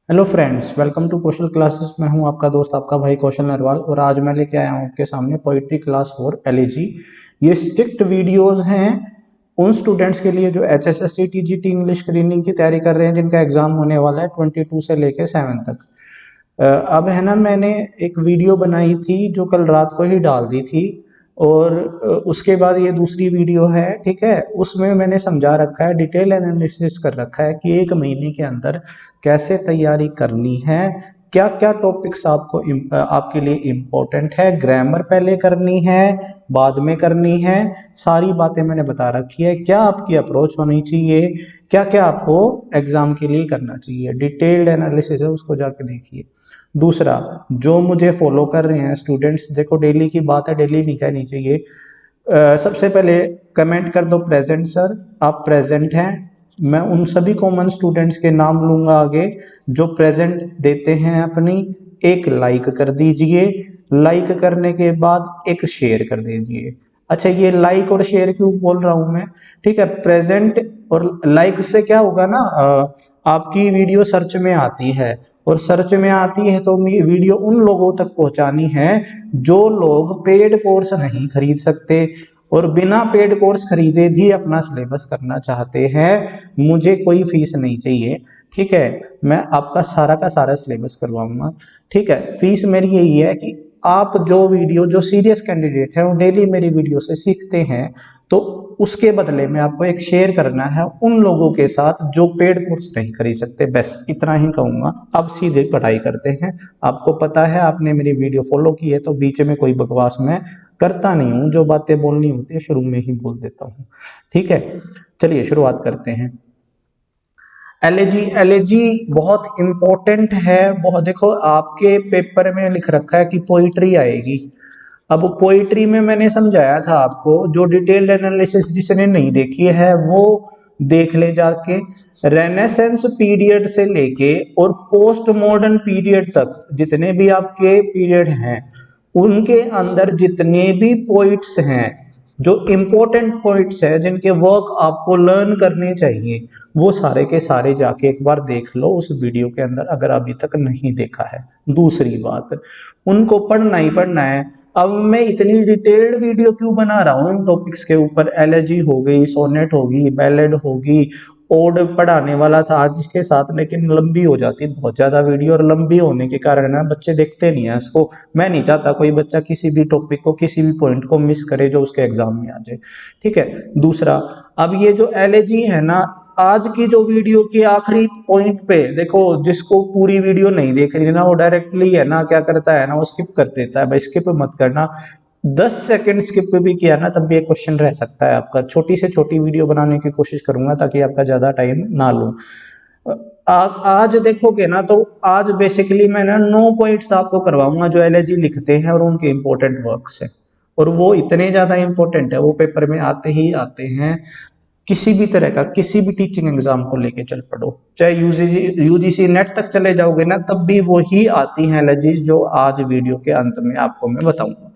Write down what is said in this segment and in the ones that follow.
Hello friends, welcome to Kaushal classes. मैं हूं आपका दोस्त, आपका भाई कौशल नरवाल, और आज मैं लेके आया हूं आपके सामने पोइट्री क्लास फॉर एलएजी। ये स्ट्रिक्ट वीडियोस हैं उन स्टूडेंट्स के लिए जो एचएसएससी टीजीटी इंग्लिश स्क्रीनिंग की तैयारी कर रहे हैं, जिनका एग्जाम होने वाला है 22 से लेके 7 तक। अब है ना, मैंने एक वीडियो बनाई थी जो कल रात को ही डाल दी थी, और उसके बाद ये दूसरी वीडियो है। ठीक है, उसमें मैंने समझा रखा है, डिटेल एनालिसिस कर रखा है कि एक महीने के अंदर कैसे तैयारी करनी है, क्या क्या टॉपिक्स आपके लिए इम्पोर्टेंट है, ग्रामर पहले करनी है, बाद में करनी है, सारी बातें मैंने बता रखी है। क्या आपकी अप्रोच होनी चाहिए, क्या क्या आपको एग्जाम के लिए करना चाहिए, डिटेल्ड एनालिसिस है, उसको जाके देखिए। दूसरा, जो मुझे फॉलो कर रहे हैं स्टूडेंट्स, देखो डेली की बात है, डेली नहीं कहनी चाहिए। सबसे पहले कमेंट कर दो प्रेजेंट सर, आप प्रेजेंट हैं। मैं उन सभी कॉमन स्टूडेंट्स के नाम लूंगा आगे जो प्रेजेंट देते हैं अपनी। एक लाइक कर दीजिए, लाइक करने के बाद एक शेयर कर दीजिए। अच्छा, ये लाइक और शेयर क्यों बोल रहा हूं मैं? ठीक है, प्रेजेंट और लाइक से क्या होगा ना, आपकी वीडियो सर्च में आती है, और सर्च में आती है तो वीडियो उन लोगों तक पहुंचानी है जो लोग पेड कोर्स नहीं खरीद सकते और बिना पेड कोर्स खरीदे भी अपना सिलेबस करना चाहते हैं। मुझे कोई फीस नहीं चाहिए, ठीक है, मैं आपका सारा का सारा सिलेबस करवाऊंगा। ठीक है, फीस मेरी यही है कि आप जो सीरियस कैंडिडेट है वो डेली मेरी वीडियो से सीखते हैं, तो उसके बदले में आपको एक शेयर करना है उन लोगों के साथ जो पेड कोर्स नहीं खरीद सकते। बस इतना ही कहूंगा। अब सीधे पढ़ाई करते हैं। आपको पता है, आपने मेरी वीडियो फॉलो की है, तो बीच में कोई बकवास मैं करता नहीं हूं, जो बातें बोलनी होती है शुरू में ही बोल देता हूं। ठीक है, चलिए शुरुआत करते हैं। एलएजी, एलएजी बहुत इंपॉर्टेंट है। बहुत, देखो आपके पेपर में लिख रखा है कि पोइट्री आएगी। अब पोइट्री में मैंने समझाया था आपको, जो डिटेल्ड एनालिसिस जिसने नहीं देखी है वो देख ले जाके। रेनेसेंस पीरियड से लेके और पोस्ट मॉडर्न पीरियड तक जितने भी आपके पीरियड हैं, उनके अंदर जितने भी पोइट्स हैं, जो इम्पोर्टेंट पॉइंट्स है, जिनके वर्क आपको लर्न करने चाहिए, वो सारे के सारे जाके एक बार देख लो उस वीडियो के अंदर, अगर अभी तक नहीं देखा है। दूसरी बात, उनको पढ़ना ही पढ़ना है। अब मैं इतनी डिटेल्ड वीडियो क्यों बना रहा हूँ इन टॉपिक्स के ऊपर? एलेजी हो गई, सोनेट होगी, बैलेड होगी, ओड पढ़ाने वाला था आज इसके साथ, लेकिन लंबी हो जाती बहुत ज्यादा वीडियो, और लंबी होने के कारण ना बच्चे देखते नहीं है इसको। मैं नहीं चाहता कोई बच्चा किसी भी टॉपिक को, किसी भी पॉइंट को मिस करे जो उसके एग्जाम में आ जाए। ठीक है। दूसरा, अब ये जो एलएजी है ना, आज की जो वीडियो के आखिरी पॉइंट पे देखो, जिसको पूरी वीडियो नहीं देख रही ना, वो डायरेक्टली है ना क्या करता है ना, वो स्किप कर देता है। भाई स्किप मत करना, 10 सेकंड स्किप भी किया ना तब भी एक क्वेश्चन रह सकता है आपका। छोटी से छोटी वीडियो बनाने की कोशिश करूंगा ताकि आपका ज्यादा टाइम ना लूं। आज देखोगे ना, तो आज बेसिकली मैं ना 9 पॉइंट्स आपको करवाऊंगा जो एलएजी लिखते हैं और उनके इंपॉर्टेंट वर्क्स हैं, और वो इतने ज्यादा इंपॉर्टेंट है, वो पेपर में आते ही आते हैं। किसी भी तरह का, किसी भी टीचिंग एग्जाम को लेके चल पड़ो, चाहे यूजीसी नेट तक चले जाओगे ना, तब भी वही आती हैं एलर्जीज जो आज वीडियो के अंत में आपको मैं बताऊंगा।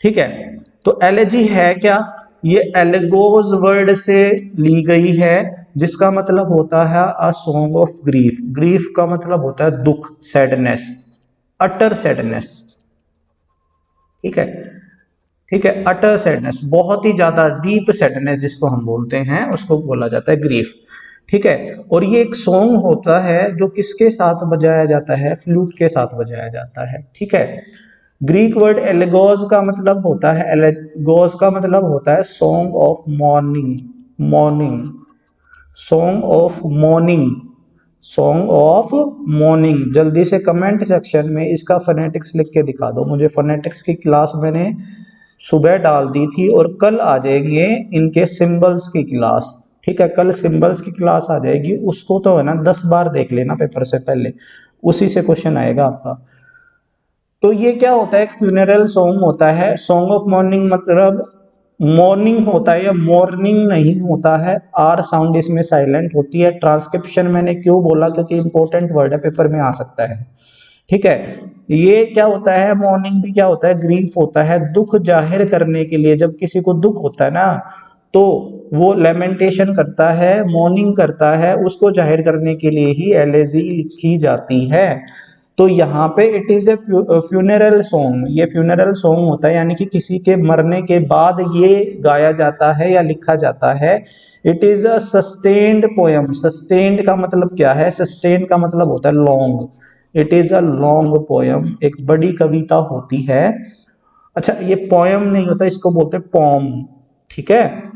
ठीक है, तो एलर्जी है क्या? ये एलेगोज वर्ड से ली गई है, जिसका मतलब होता है a song of grief. Grief का मतलब होता है दुख, सैडनेस, अटर सैडनेस। ठीक है, ठीक है, अटर सैडनेस, बहुत ही ज्यादा डीप सैडनेस जिसको हम बोलते हैं, उसको बोला जाता है ग्रीफ। ठीक है, और ये एक सॉन्ग होता है जो किसके साथ बजाया जाता है? फ्लूट के साथ बजाया जाता है। ठीक है, ग्रीक वर्ड एलेगोस का मतलब होता है, एलेगोस का मतलब होता है song of morning. Morning, song of morning, song of morning. जल्दी से कमेंट सेक्शन में इसका फोनेटिक्स लिख के दिखा दो मुझे। फोनेटिक्स की क्लास मैंने सुबह डाल दी थी, और कल आ जाएंगे इनके सिंबल्स की क्लास। ठीक है, कल सिंबल्स की क्लास आ जाएगी, उसको तो है ना 10 बार देख लेना पेपर से पहले, उसी से क्वेश्चन आएगा आपका। तो ये क्या होता है? एक फ्यूनरल सॉन्ग होता है। सॉन्ग ऑफ मॉर्निंग मतलब मॉर्निंग होता है, या मॉर्निंग नहीं होता है, आर साउंड इसमें साइलेंट होती है। ट्रांसक्रिप्शन मैंने क्यों बोला? क्योंकि इंपॉर्टेंट वर्ड है, पेपर में आ सकता है। ठीक है, ये क्या होता है? मॉर्निंग भी क्या होता है? ग्रीफ होता है, दुख जाहिर करने के लिए। जब किसी को दुख होता है ना, तो वो लेमेंटेशन करता है, मॉर्निंग करता है, उसको जाहिर करने के लिए ही एलेजी लिखी जाती है। तो यहाँ पे it is A funeral song, ये फ्यूनरल सॉन्ग होता है, यानी कि किसी के मरने के बाद ये गाया जाता है या लिखा जाता है। It is a sustained poem. Sustained का मतलब क्या है? सस्टेन्ड का मतलब होता है long. It is a long poem, एक बड़ी कविता होती है। अच्छा, ये पोयम नहीं होता, इसको बोलते हैं पॉम, ठीक है।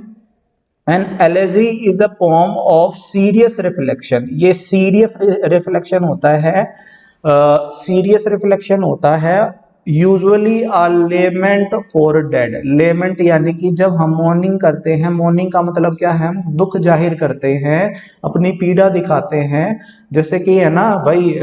An elegy is a poem of serious reflection. ये सीरियस रिफ्लेक्शन होता है, सीरियस रिफ्लेक्शन होता है। Usually a lament for dead. Lament यानी कि जब हम मॉर्निंग करते हैं, मॉर्निंग का मतलब क्या है? हम दुख जाहिर करते हैं, अपनी पीड़ा दिखाते हैं। जैसे कि है ना भाई,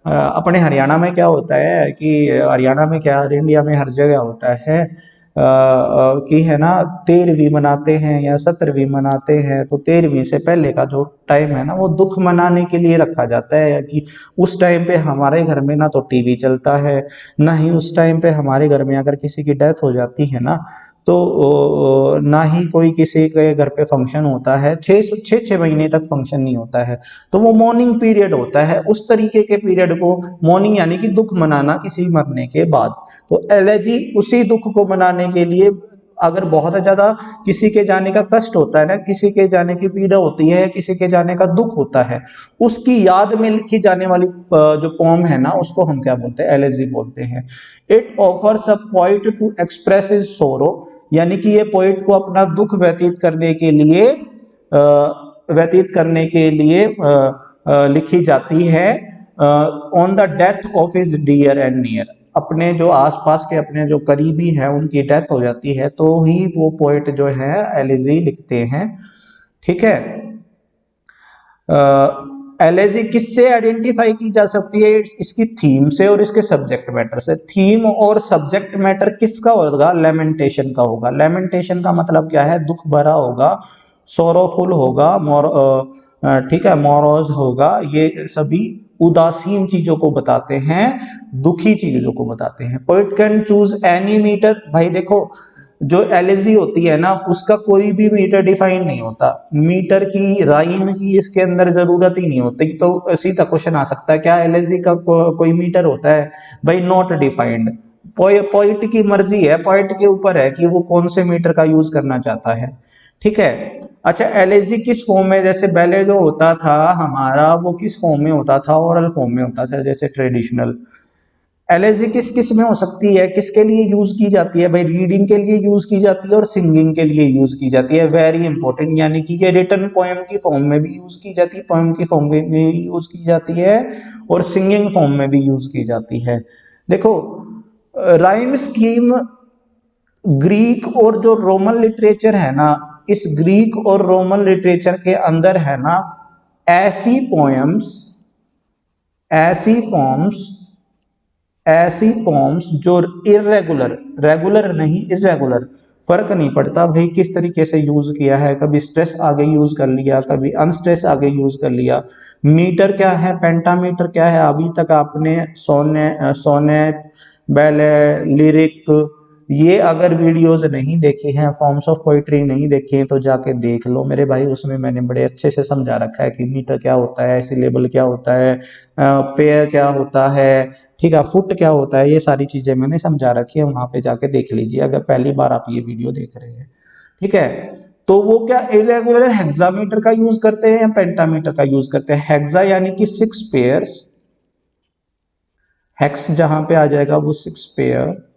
अपने हरियाणा में क्या होता है कि हरियाणा में क्या, इंडिया में हर जगह होता है कि है ना 13वीं मनाते हैं या 17वीं मनाते हैं, तो 13वीं से पहले का जो टाइम है ना, वो दुख मनाने के लिए रखा जाता है। कि उस टाइम पे हमारे घर में ना तो टीवी चलता है, ना ही उस टाइम पे हमारे घर में अगर किसी की डेथ हो जाती है ना, तो ना ही कोई किसी के घर पे फंक्शन होता है, 6 महीने तक फंक्शन नहीं होता है। तो वो मॉर्निंग पीरियड होता है, उस तरीके के पीरियड को मॉर्निंग यानी कि दुख मनाना किसी मरने के बाद। तो एलेजी उसी दुख को मनाने के लिए, अगर बहुत ज्यादा किसी के जाने का कष्ट होता है ना, किसी के जाने की पीड़ा होती है, किसी के जाने का दुख होता है, उसकी याद में लिखी जाने वाली जो पोम है ना, उसको हम क्या बोलते हैं? एलेजी बोलते हैं। It offers a poet to express his sorrow, यानी कि ये पोइट को अपना दुख व्यतीत करने के लिए लिखी जाती है on the death of his dear and near. अपने जो आसपास के, अपने जो करीबी हैं, उनकी डेथ हो जाती है तो ही वो पोएट जो है एलिजी लिखते हैं, ठीक है। एलिजी किससे आइडेंटिफाई की जा सकती है? इसकी थीम से और इसके सब्जेक्ट मैटर से। थीम और सब्जेक्ट मैटर किसका होगा? लेमेंटेशन का होगा। लेमेंटेशन का मतलब क्या है? दुख भरा होगा, सोरोफुल होगा, ठीक है, मोरोज होगा। ये सभी उदासीन चीजों को बताते हैं, दुखी चीजों को बताते हैं। Poet can choose any meter. भाई देखो, जो एलिजी होती है ना, उसका कोई भी मीटर डिफाइन नहीं होता। मीटर की, राइम की इसके अंदर जरूरत ही नहीं होती। तो सीधा क्वेश्चन आ सकता है, क्या एलिजी का कोई मीटर होता है? भाई नॉट डिफाइंड। पोइट की मर्जी है, पोइट के ऊपर है कि वो कौन से मीटर का यूज करना चाहता है, ठीक है। अच्छा, एलिजी किस फॉर्म में? जैसे पहले जो होता था हमारा, वो किस फॉर्म में होता था? ओरल फॉर्म में होता था, जैसे ट्रेडिशनल। एलेजी किस किस में हो सकती है, किसके लिए यूज की जाती है? भाई रीडिंग के लिए यूज की जाती है और सिंगिंग के लिए यूज की जाती है। वेरी इंपॉर्टेंट, यानी कि ये रिटन पोएम की फॉर्म में भी यूज की जाती है, पोएम की फॉर्म में भी यूज की जाती है, और सिंगिंग फॉर्म में भी यूज की जाती है। देखो, राइम स्कीम ग्रीक और जो रोमन लिटरेचर है ना, इस ग्रीक और रोमन लिटरेचर के अंदर है ना, ऐसी पोएम्स ऐसी पोम्स ऐसी पॉम्स जो इरेगुलर, रेगुलर नहीं इरेगुलर, फर्क नहीं पड़ता भाई किस तरीके से यूज किया है, कभी स्ट्रेस आगे यूज कर लिया, कभी अनस्ट्रेस आगे यूज कर लिया। मीटर क्या है? पेंटामीटर क्या है? अभी तक आपने सोनेट, बैले, लिरिक, ये अगर वीडियोस नहीं देखी हैं, फॉर्म्स ऑफ पोइट्री नहीं देखी हैं, तो जाके देख लो मेरे भाई। उसमें मैंने बड़े अच्छे से समझा रखा है कि मीटर क्या होता है, सिलेबल क्या होता है, पेयर क्या होता है, ठीक है, फुट क्या होता है, ये सारी चीजें मैंने समझा रखी है। वहां पे जाके देख लीजिए अगर पहली बार आप ये वीडियो देख रहे हैं, ठीक है। तो वो क्या इरेगुलर हेक्सामीटर का यूज करते हैं या पेंटामीटर का यूज करते हैं? हेक्सा यानी कि 6 पेयर्स, हेक्स जहां पे आ जाएगा वो 6 पेयर,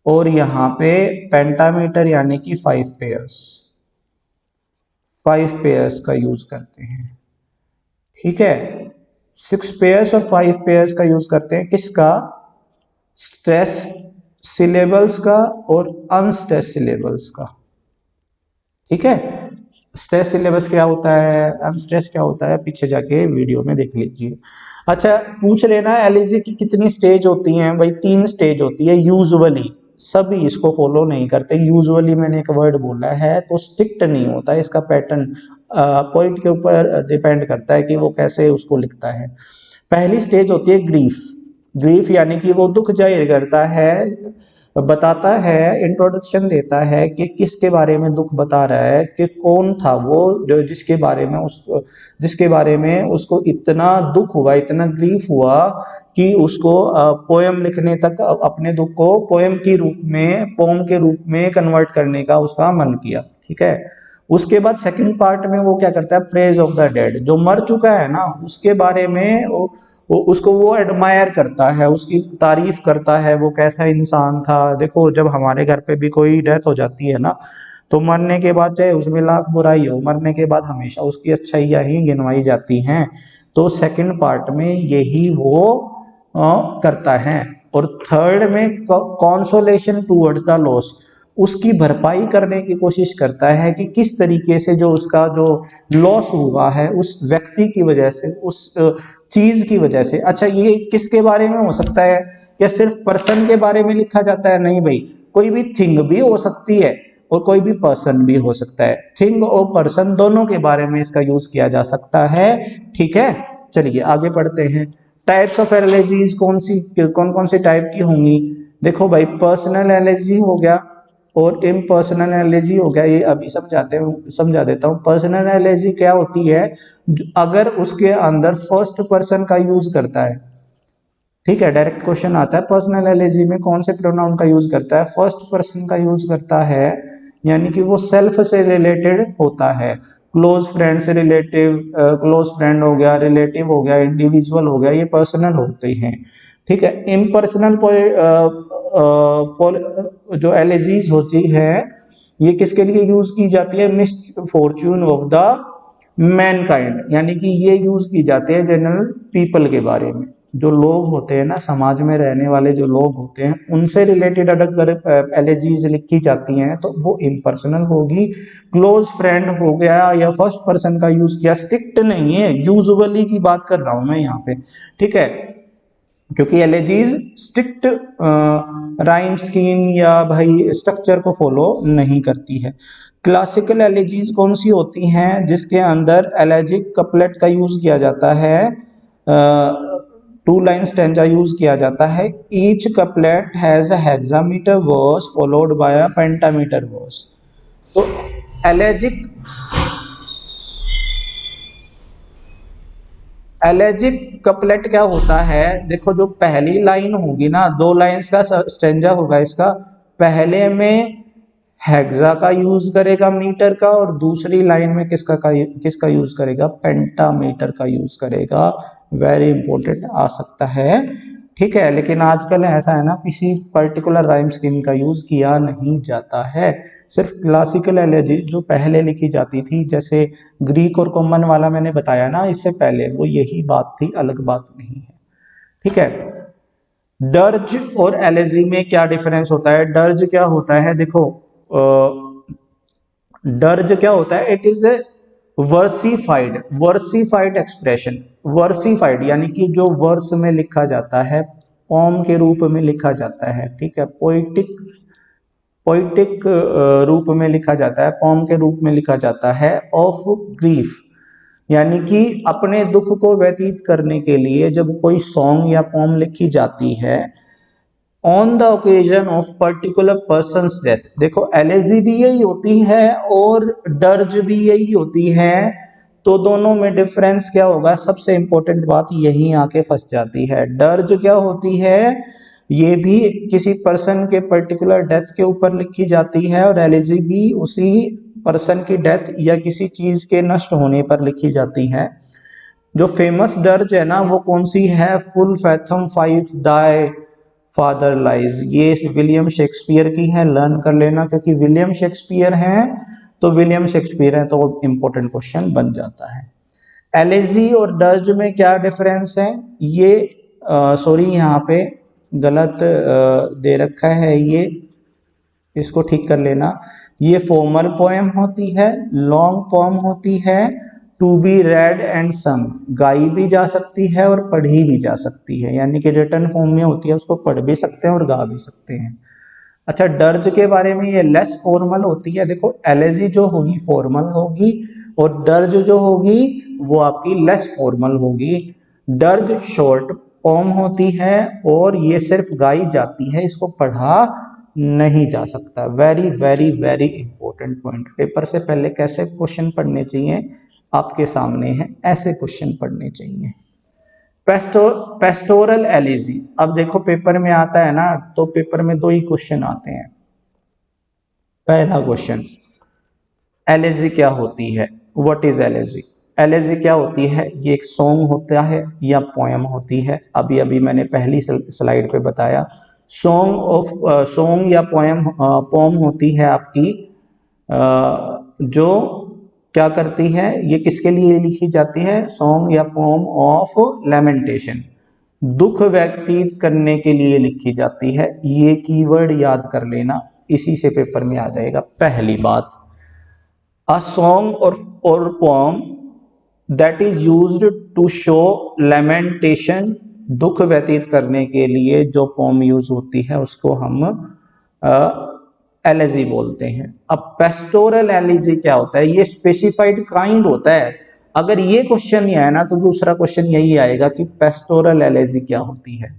और यहाँ पे पेंटामीटर यानी कि 5 पेयर्स, 5 पेयर्स का यूज करते हैं, ठीक है। 6 पेयर्स और 5 पेयर्स का यूज करते हैं, किसका? स्ट्रेस सिलेबल्स का और अनस्ट्रेस सिलेबल्स का, ठीक है। स्ट्रेस सिलेबस क्या होता है, अनस्ट्रेस क्या होता है, पीछे जाके वीडियो में देख लीजिए। अच्छा, पूछ लेना एलिजी की कितनी स्टेज होती हैं? भाई 3 स्टेज होती है यूजुअली। सभी इसको फॉलो नहीं करते। यूजुअली मैंने एक वर्ड बोला है तो स्ट्रिक्ट नहीं होता, इसका पैटर्न पॉइंट के ऊपर डिपेंड करता है कि वो कैसे उसको लिखता है। पहली स्टेज होती है ग्रीफ। ग्रीफ यानी कि वो दुख जाहिर करता है बताता है, इंट्रोडक्शन देता है कि किसके बारे में दुख बता रहा है, कि कौन था वो जो जिसके बारे में उसको इतना दुख हुआ, इतना ग्रीफ हुआ कि उसको पोयम लिखने तक अपने दुख को पोयम के रूप में कन्वर्ट करने का उसका मन किया। ठीक है, उसके बाद सेकंड पार्ट में वो क्या करता है, प्रेज ऑफ द डेड, जो मर चुका है ना उसके बारे में उसको वो एडमायर करता है, उसकी तारीफ करता है, वो कैसा इंसान था। देखो जब हमारे घर पे भी कोई डेथ हो जाती है ना, तो मरने के बाद चाहे उसमें लाख बुराई हो, मरने के बाद हमेशा उसकी अच्छाइयाँ ही गिनवाई जाती हैं। तो सेकंड पार्ट में यही वो करता है। और थर्ड में कॉन्सोलेशन टूवर्ड्स द लॉस, उसकी भरपाई करने की कोशिश करता है कि किस तरीके से जो उसका जो लॉस हुआ है उस व्यक्ति की वजह से, उस चीज की वजह से। अच्छा, ये किसके बारे में हो सकता है? क्या सिर्फ पर्सन के बारे में लिखा जाता है? नहीं भाई, कोई भी थिंग भी हो सकती है और कोई भी पर्सन भी हो सकता है। थिंग और पर्सन दोनों के बारे में इसका यूज किया जा सकता है। ठीक है, चलिए आगे पढ़ते हैं। टाइप्स ऑफ एलर्जीज कौन कौन सी टाइप की होंगी? देखो भाई, पर्सनल एलर्जी हो गया और इम्पर्सनल एलर्जी हो गया। ये अभी समझा देता हूँ। पर्सनल एलर्जी क्या होती है? अगर उसके अंदर फर्स्ट पर्सन का यूज करता है। ठीक है, डायरेक्ट क्वेश्चन आता है, पर्सनल एलर्जी में कौन से प्रोनाउन का यूज करता है? फर्स्ट पर्सन का यूज करता है, यानी कि वो सेल्फ से रिलेटेड होता है। क्लोज फ्रेंड से रिलेटिव, क्लोज फ्रेंड हो गया, रिलेटिव हो गया, इंडिविजुअल हो गया, ये पर्सनल होते हैं। ठीक है, इम्पर्सनल जो एलर्जीज होती है ये किसके लिए यूज की जाती है? मिसफॉर्च्यून ऑफ द मैनकाइंड, यानी कि ये यूज की जाती है जनरल पीपल के बारे में। जो लोग होते हैं ना, समाज में रहने वाले जो लोग होते हैं, उनसे रिलेटेड अगर एलर्जीज लिखी जाती हैं तो वो इम्पर्सनल होगी। क्लोज फ्रेंड हो गया या फर्स्ट पर्सन का यूज किया, स्ट्रिक्ट नहीं है, यूजुअली की बात कर रहा हूं मैं यहाँ पे। ठीक है, क्योंकि एलर्जीज स्ट्रिक्ट राइम स्कीम या भाई स्ट्रक्चर को फॉलो नहीं करती है। क्लासिकल एलर्जीज कौन सी होती हैं? जिसके अंदर एलर्जिक कपलेट का यूज किया जाता है, 2 लाइन स्टैंजा यूज किया जाता है। Each couplet has a hexameter verse followed by a pentameter verse. तो एलर्जिक कपलेट क्या होता है? देखो, जो पहली लाइन होगी ना, 2 लाइंस का स्टैंजा होगा इसका, पहले में हेक्सा का यूज करेगा मीटर का, और दूसरी लाइन में किसका यूज करेगा? पेंटामीटर का यूज करेगा। वेरी इंपॉर्टेंट आ सकता है। ठीक है, लेकिन आजकल ऐसा है ना, किसी पर्टिकुलर राइम स्कीम का यूज किया नहीं जाता है। सिर्फ क्लासिकल एलर्जी जो पहले लिखी जाती थी, जैसे ग्रीक और कॉमन वाला मैंने बताया ना इससे पहले, वो यही बात थी, अलग बात नहीं है। ठीक है, डर्ज और एलर्जी में क्या डिफरेंस होता है? डर्ज क्या होता है? देखो, डर्ज क्या होता है? It is a versified expression. Versified यानी कि जो वर्स में लिखा जाता है, पोम के रूप में लिखा जाता है। ठीक है, पोइटिक रूप में लिखा जाता है, पोम के रूप में लिखा जाता है। ऑफ ग्रीफ, यानी कि अपने दुख को व्यतीत करने के लिए जब कोई सॉन्ग या पोम लिखी जाती है, on the occasion of particular persons death. देखो, एलर्जी भी यही होती है और डर्ज भी यही होती है, तो दोनों में डिफरेंस क्या होगा? सबसे इंपॉर्टेंट बात यही आके फंस जाती है। डर्ज क्या होती है? ये भी किसी पर्सन के पर्टिकुलर डेथ के ऊपर लिखी जाती है, और एलर्जी भी उसी पर्सन की डेथ या किसी चीज के नष्ट होने पर लिखी जाती है। जो फेमस डर्ज है ना, वो कौन सी है? फुल फैथम 5 दाई फादर लाइज, ये विलियम शेक्सपियर की है। लर्न कर लेना, क्योंकि विलियम शेक्सपियर हैं तो विलियम शेक्सपियर है, तो इंपॉर्टेंट क्वेश्चन बन जाता है। एलर्जी और डर्ज में क्या डिफरेंस है? ये सॉरी, यहाँ पे गलत दे रखा है, ये इसको ठीक कर लेना। ये फॉर्मल पोएम होती है, लॉन्ग पोएम होती है, to be read and sung, गाई भी जा सकती है और पढ़ी भी जा सकती है, यानी कि रिटर्न फॉर्म में होती है, उसको पढ़ भी सकते हैं और गा भी सकते हैं। अच्छा, डर्ज के बारे में, ये लेस फॉर्मल होती है। देखो, एलर्जी जो होगी फॉर्मल होगी और डर्ज जो होगी वो आपकी लेस फॉर्मल होगी। डर्ज शॉर्ट पोम होती है और ये सिर्फ गाई जाती है, इसको पढ़ा नहीं जा सकता। Very very very important point. Paper से पहले कैसे क्वेश्चन पढ़ने चाहिए आपके सामने है, ऐसे क्वेश्चन पढ़ने चाहिए। पेस्टोरल एलिजी, अब देखो पेपर में आता है ना, तो पेपर में दो ही क्वेश्चन आते हैं। पहला क्वेश्चन, एलिजी क्या होती है, व्हाट इज एलिजी। एलिजी क्या होती है, ये एक सॉन्ग होता है या पोएम होती है। अभी अभी मैंने पहली स्लाइड पे बताया, सॉन्ग या पोएम होती है आपकी, जो क्या करती है, ये किसके लिए लिखी जाती है, सॉन्ग या पोएम ऑफ लेमेंटेशन, दुख व्यतीत करने के लिए लिखी जाती है। ये कीवर्ड याद कर लेना, इसी से पेपर में आ जाएगा। पहली बात, अ सॉन्ग और poem that is used to show lamentation, दुख व्यतीत करने के लिए जो पोम यूज होती है उसको हम एलिजी बोलते हैं। अब पेस्टोरल एलिजी क्या होता है, ये स्पेसिफाइड काइंड होता है। अगर ये क्वेश्चन नहीं आया ना तो दूसरा क्वेश्चन यही आएगा कि पेस्टोरल एलिजी क्या होती है।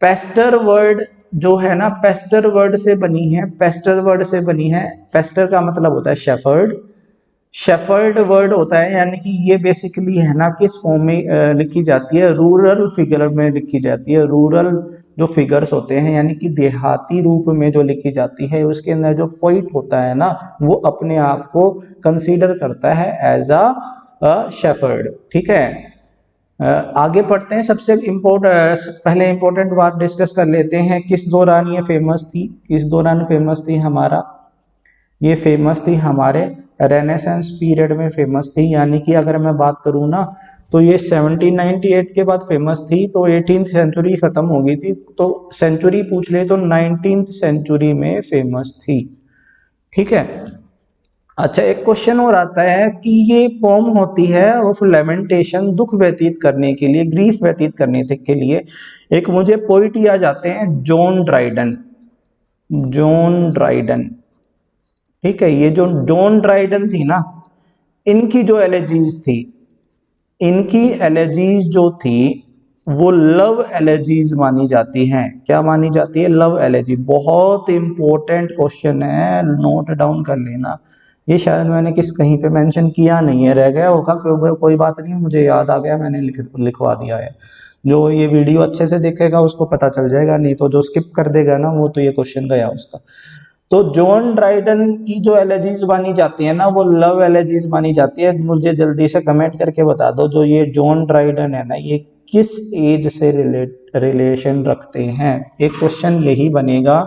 पेस्टर वर्ड जो है ना, पेस्टर वर्ड से बनी है, पेस्टर वर्ड से बनी है। पेस्टर का मतलब होता है शेफर्ड, शेफर्ड वर्ड होता है, यानी कि ये बेसिकली है ना किस फॉर्म में लिखी जाती है, रूरल फिगर में लिखी जाती है। रूरल जो फिगर्स होते हैं यानी कि देहाती रूप में जो लिखी जाती है, उसके अंदर जो पोइट होता है ना, वो अपने आप को कंसीडर करता है एज अ शेफर्ड। ठीक है, आगे पढ़ते हैं। सबसे पहले इंपॉर्टेंट बात डिस्कस कर लेते हैं, किस दौरान ये फेमस थी। किस दौरान फेमस थी हमारा, ये फेमस थी हमारे रेनेसेंस पीरियड में फेमस थी। यानी कि अगर मैं बात करूँ ना तो ये 1798 के बाद फेमस थी, तो 18th सेंचुरी खत्म हो गई थी, तो सेंचुरी पूछ ले तो 19th सेंचुरी में फेमस थी। ठीक है, अच्छा एक क्वेश्चन और आता है कि ये पोम होती है ऑफ लेमेंटेशन, दुख व्यतीत करने के लिए, ग्रीफ व्यतीत करने के लिए। एक मुझे पोइट याद आते हैं, जॉन ड्राइडन। जॉन ड्राइडन, ठीक है, ये जो जॉन ड्राइडन थी ना, इनकी जो एलर्जीज थी, इनकी एलर्जीज जो थी वो लव एलर्जीज मानी जाती हैं। क्या मानी जाती है, लव एलर्जी। बहुत इंपॉर्टेंट क्वेश्चन है, नोट डाउन कर लेना। ये शायद मैंने कहीं पे मेंशन किया नहीं है, रह गया होगा, कोई बात नहीं, मुझे याद आ गया, मैंने लिखवा दिया है। जो ये वीडियो अच्छे से देखेगा उसको पता चल जाएगा, नहीं तो जो स्किप कर देगा ना वो तो ये क्वेश्चन गया उसका। तो जॉन ड्राइडन की जो एलर्जीज मानी जाती है ना, वो लव एलर्जीज मानी जाती है। मुझे जल्दी से कमेंट करके बता दो, जो ये जॉन ड्राइडन है ना, ये किस एज से रिलेशन रखते हैं। एक क्वेश्चन यही बनेगा,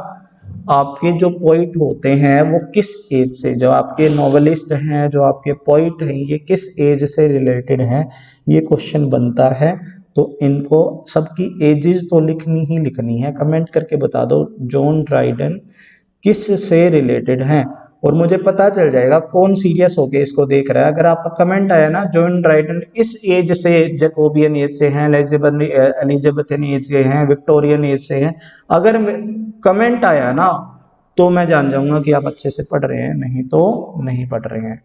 आपके जो पोइट होते हैं वो किस एज से, जो आपके नॉवेलिस्ट हैं, जो आपके पोइट हैं, ये किस एज से रिलेटेड हैं, ये क्वेश्चन बनता है। तो इनको सबकी एजेस तो लिखनी ही लिखनी है। कमेंट करके बता दो जॉन ड्राइडन किस से रिलेटेड हैं, और मुझे पता चल जाएगा कौन सीरियस होके इसको देख रहा है। अगर आपका कमेंट आया ना जॉन ड्राइडन इस एज से, जैकोबियन एज से हैं, एलिजाबेथन एज से हैं, विक्टोरियन एज से हैं, अगर कमेंट आया ना तो मैं जान जाऊंगा कि आप अच्छे से पढ़ रहे हैं, नहीं तो नहीं पढ़ रहे हैं।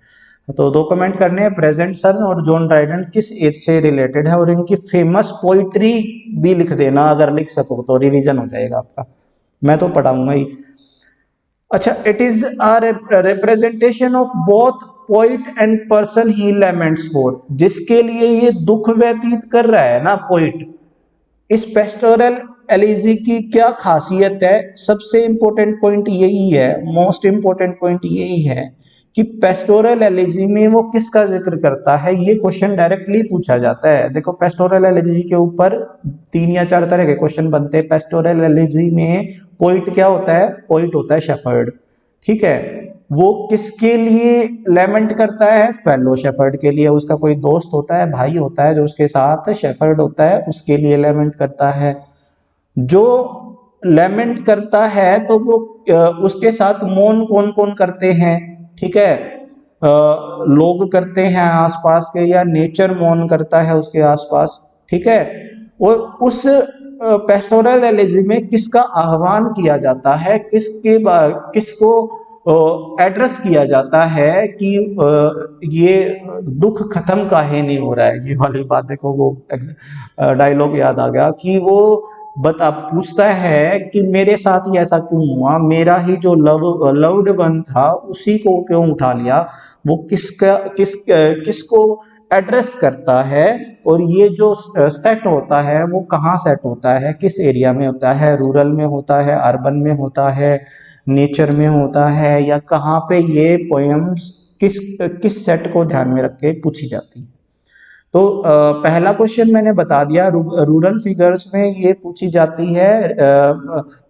तो दो कमेंट करने हैं, प्रेजेंट सन और जॉन ड्राइडन किस एज से रिलेटेड है, और इनकी फेमस पोइट्री भी लिख देना, अगर लिख सको तो रिवीजन हो जाएगा आपका, मैं तो पढ़ाऊंगा ही। अच्छा, it is a representation of both poet and person he laments for, जिसके लिए ये दुख व्यतीत कर रहा है ना पोइट। इस पेस्टोरल एलिजी की क्या खासियत है, सबसे इंपॉर्टेंट पॉइंट यही है, मोस्ट इंपॉर्टेंट पॉइंट यही है कि पेस्टोरल एलिजी में वो किसका जिक्र करता है। ये क्वेश्चन डायरेक्टली पूछा जाता है। देखो पेस्टोरल एलिजी के ऊपर 3 या 4 तरह के क्वेश्चन बनते हैं। पेस्टोरल एलिजी में पोइट क्या होता है, पोइट होता है शेफर्ड। ठीक है, वो किसके लिए लेमेंट करता है, फेलो शेफर्ड के लिए। उसका कोई दोस्त होता है, भाई होता है जो उसके साथ शेफर्ड होता है, उसके लिए लेमेंट करता है। जो लेमेंट करता है तो वो उसके साथ मौन कौन कौन करते हैं, ठीक है, लोग करते हैं आसपास के, या नेचर मौन करता है उसके आसपास। ठीक है, और उस पेस्टोरल एलिजी में किसका आह्वान किया जाता है, किसको एड्रेस किया जाता है कि ये दुख खत्म काहे नहीं हो रहा है। ये वाली बात देखो, वो डायलॉग याद आ गया कि वो पूछता है कि मेरे साथ ही ऐसा क्यों हुआ, मेरा ही जो लव्ड वन था उसी को क्यों उठा लिया, वो किसको एड्रेस करता है, और ये जो सेट होता है वो कहाँ सेट होता है, किस एरिया में होता है, रूरल में होता है, अर्बन में होता है, नेचर में होता है, या कहाँ पे ये पोएम्स किस सेट को ध्यान में रख के पूछी जाती है। तो पहला क्वेश्चन मैंने बता दिया, रूरल फिगर्स में ये पूछी जाती है,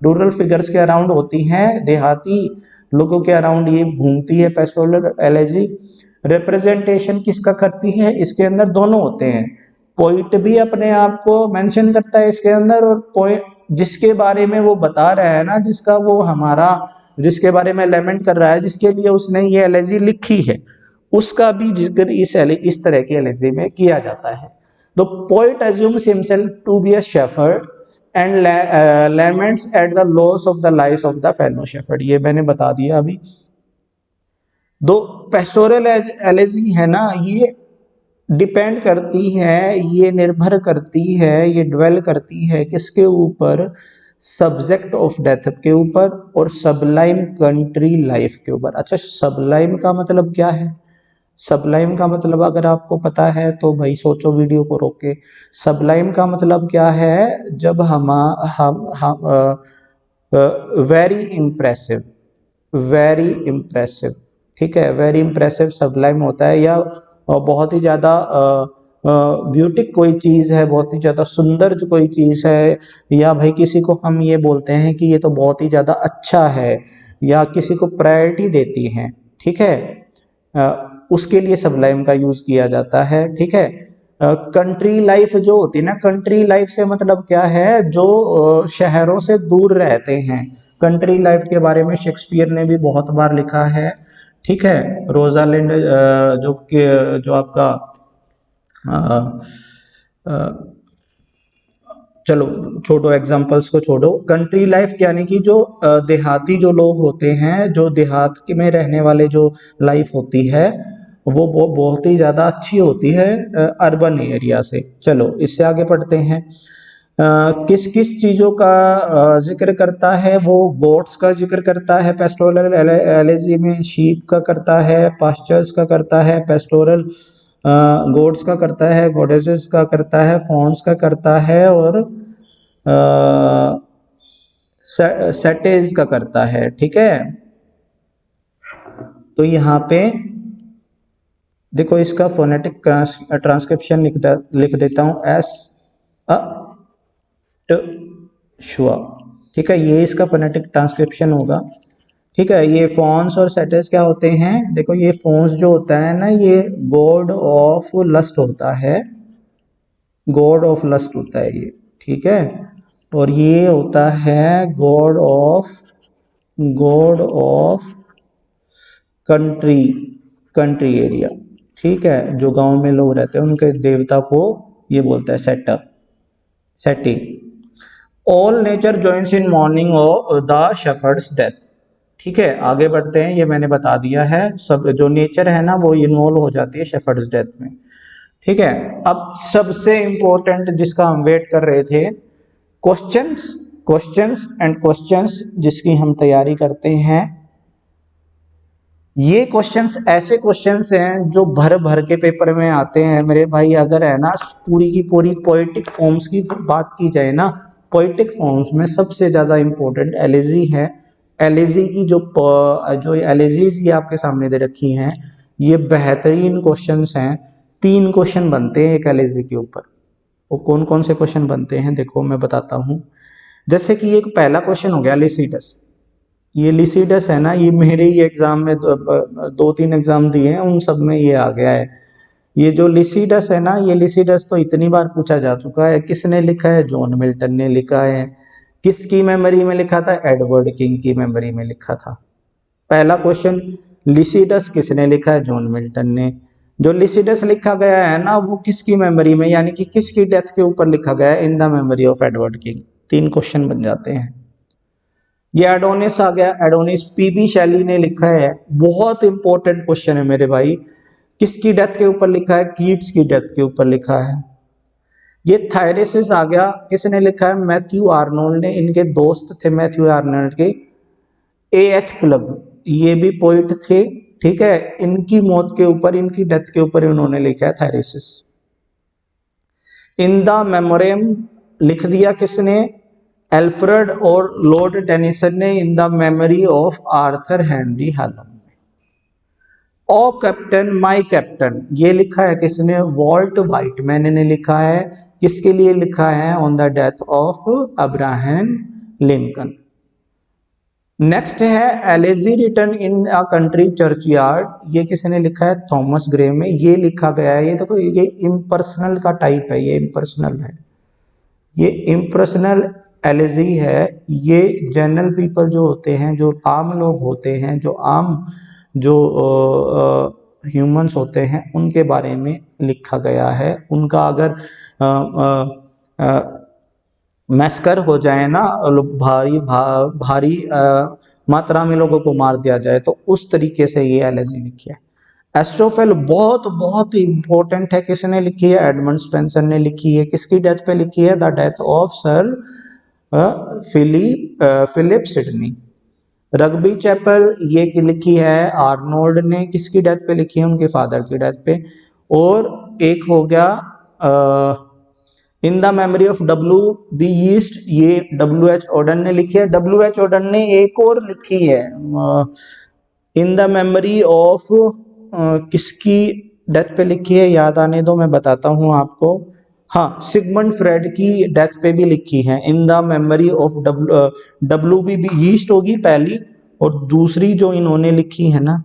रूरल फिगर्स के अराउंड होती हैं, देहाती लोगों के अराउंड ये घूमती है पेस्टोरल एलेजी। रिप्रेजेंटेशन किसका करती है, इसके अंदर दोनों होते हैं, पोइट भी अपने आप को मेंशन करता है इसके अंदर, और पोइट जिसके बारे में वो बता रहा है ना, जिसके बारे में लेमेंट कर रहा है, जिसके लिए उसने ये एलेजी लिखी है, उसका भी जिक्र इस तरह के एलेजी में किया जाता है। The poet assumes himself to be a shepherd and laments at the loss of the life of the fellow shepherd, ये मैंने बता दिया अभी। दो पेस्टोरल एलेजी है ना, ये डिपेंड करती है, ये निर्भर करती है, ये ड्वेल करती है किसके ऊपर, सब्जेक्ट ऑफ डेथ के ऊपर और सबलाइम कंट्री लाइफ के ऊपर। अच्छा, सबलाइम का मतलब क्या है? सबलाइम का मतलब अगर आपको पता है तो भाई सोचो वीडियो को रोक के। सबलाइम का मतलब क्या है? जब हम वेरी इंप्रेसिव, वेरी इंप्रेसिव, ठीक है, वेरी इंप्रेसिव सबलाइम होता है, या बहुत ही ज़्यादा ब्यूटिक कोई चीज़ है, बहुत ही ज़्यादा सुंदर जो कोई चीज़ है, या भाई किसी को हम ये बोलते हैं कि ये तो बहुत ही ज़्यादा अच्छा है, या किसी को प्रायोरिटी देती हैं, ठीक है, उसके लिए सबलाइम का यूज़ किया जाता है, ठीक है। कंट्री लाइफ जो होती है ना, कंट्री लाइफ से मतलब क्या है, जो शहरों से दूर रहते हैं, कंट्री लाइफ के बारे में शेक्सपियर ने भी बहुत बार लिखा है, ठीक है। रोजालिंड जो आपका चलो छोड़ो, एग्जांपल्स को छोड़ो, कंट्री लाइफ यानी कि जो देहाती जो लोग होते हैं, जो देहात में रहने वाले जो लाइफ होती है वो बहुत ही ज़्यादा अच्छी होती है अर्बन एरिया से। चलो इससे आगे पढ़ते हैं। किस किस चीज़ों का जिक्र करता है वो? गोट्स का जिक्र करता है पेस्टोरल एलेजी में, शीप का करता है, पास्चर्स का करता है, पेस्टोरल गोट्स का करता है, गॉडेसेस का करता है, फॉन्स का करता है, और सेटेज का करता है, ठीक है। तो यहाँ पे देखो इसका फोनेटिक ट्रांसक्रिप्शन लिख देता हूँ, एस अ ट शुआ, ठीक है, ये इसका फोनेटिक ट्रांसक्रिप्शन होगा, ठीक है। ये फोन्स और सेटेज क्या होते हैं? देखो ये फोन्स जो होता है ना, ये गॉड ऑफ लस्ट होता है, गॉड ऑफ लस्ट होता है ये, ठीक है। और ये होता है गॉड ऑफ कंट्री एरिया, ठीक है। जो गांव में लोग रहते हैं उनके देवता को ये बोलता है सेटी। All nature joins in mourning of the shepherd's death, ठीक है। आगे बढ़ते हैं, ये मैंने बता दिया है, सब जो नेचर है ना वो इन्वॉल्व हो जाती है शेफर्ड्स डेथ में, ठीक है। अब सबसे इंपॉर्टेंट जिसका हम वेट कर रहे थे, क्वेश्चंस जिसकी हम तैयारी करते हैं। ये क्वेश्चंस ऐसे क्वेश्चंस हैं जो भर भर के पेपर में आते हैं मेरे भाई। अगर है ना पूरी की पूरी पोएटिक फॉर्म्स की बात की जाए ना, पोएटिक फॉर्म्स में सबसे ज्यादा इंपॉर्टेंट एलेजी है। एलेजी की जो एलेजीज ये आपके सामने दे रखी हैं, ये बेहतरीन क्वेश्चंस हैं। 3 क्वेश्चन बनते हैं एक एलेजी के ऊपर। वो कौन कौन से क्वेश्चन बनते हैं देखो मैं बताता हूँ। जैसे कि एक पहला क्वेश्चन हो गया लिसिडस। ये लिसिडस है ना, ये मेरे ही एग्जाम में 2-3 एग्जाम दिए हैं, उन सब में ये आ गया है। ये जो लिसिडस है ना, ये लिसिडस तो इतनी बार पूछा जा चुका है। किसने लिखा है? जॉन मिल्टन ने लिखा है। किसकी मेमोरी में लिखा था? एडवर्ड किंग की मेमोरी में लिखा था। पहला क्वेश्चन, लिसिडस किसने लिखा है? जॉन मिल्टन ने। जो लिसिडस लिखा गया है ना, वो किसकी मेमोरी में, यानी कि किसकी डेथ के ऊपर लिखा गया है? इन the memory of Edward king. 3 question बन जाते हैं। ये एडोनिस आ गया। एडोनिस पीबी शैली ने लिखा है। बहुत इंपॉर्टेंट क्वेश्चन है मेरे भाई। किसकी डेथ के ऊपर लिखा है? कीट्स की डेथ के ऊपर लिखा है। ये थायरेसिस आ गया, किसने लिखा है? मैथ्यू आर्नोल्ड ने। इनके दोस्त थे मैथ्यू आर्नोल्ड के, एएच क्लब, ये भी पोइट थे, ठीक है। इनकी मौत के ऊपर, इनकी डेथ के ऊपर इन्होंने लिखा है थायरेसिस। इन द मेमोरियम लिख दिया किसने? एल्फ्रेड और लॉर्ड टेनिसन ने, in the memory of Arthur Henry Hallam. O captain my captain, ये लिखा है किसने? वॉल्ट व्हाइटमैन ने लिखा है। किसके लिए लिखा है? On the death of Abraham Lincoln. Next है elegy written in a country churchyard, ये किसने लिखा है? थॉमस ग्रे में। ये लिखा गया है, ये देखो ये इम्पर्सनल का टाइप है, ये इम्पर्सनल है, ये इम्पर्सनल एलेजी है। ये जनरल पीपल जो होते हैं, जो आम लोग होते हैं, जो आम जो ह्यूमंस होते हैं, उनके बारे में लिखा गया है। उनका अगर मैस्कर हो जाए ना, भारी मात्रा में लोगों को मार दिया जाए, तो उस तरीके से ये एलर्जी लिखी है। एस्ट्रोफेल बहुत बहुत इंपॉर्टेंट है, किसने लिखी है? एडमंड स्पेंसर ने लिखी है। किसकी डेथ पे लिखी है? The death of sir Philip Sidney. Rugby Chapel ये की लिखी है आर्नोल्ड ने। किसकी डेथ पे लिखी है? उनके फादर की डेथ पे। और एक हो गया इन the memory of W.B. East, ये W.H. ओडन ने लिखी है। W.H. ओडन ने एक और लिखी है इन द मेमोरी ऑफ, किसकी डेथ पे लिखी है? याद आने दो, मैं बताता हूं आपको। हाँ, सिगमंड फ्रेड की डेथ पे भी लिखी है, इन the memory of W.B. East होगी पहली, और दूसरी जो इन्होंने लिखी है ना,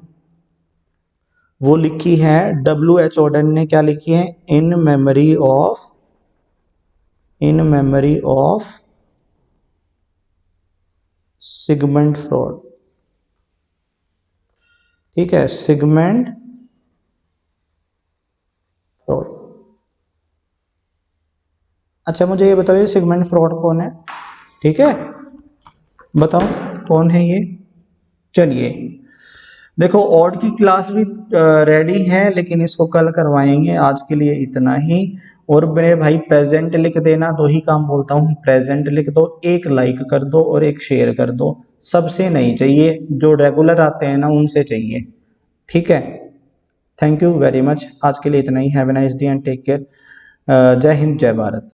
वो लिखी है W.H. ओडन ने। क्या लिखी है? In memory of Sigmund fraud, ठीक है, सिगमंड फ्रॉड। अच्छा मुझे ये बताओ, ये सिगमंड फ्रॉड कौन है? ठीक है, बताओ कौन है ये। चलिए देखो, ऑड की क्लास भी रेडी है, लेकिन इसको कल करवाएंगे। आज के लिए इतना ही। और मेरे भाई प्रेजेंट लिख देना, दो ही काम बोलता हूँ, प्रेजेंट लिख दो, एक लाइक कर दो और एक शेयर कर दो। सबसे नहीं चाहिए, जो रेगुलर आते हैं ना उनसे चाहिए, ठीक है। थैंक यू वेरी मच, आज के लिए इतना ही। Have a nice day and take care. जय हिंद, जय भारत।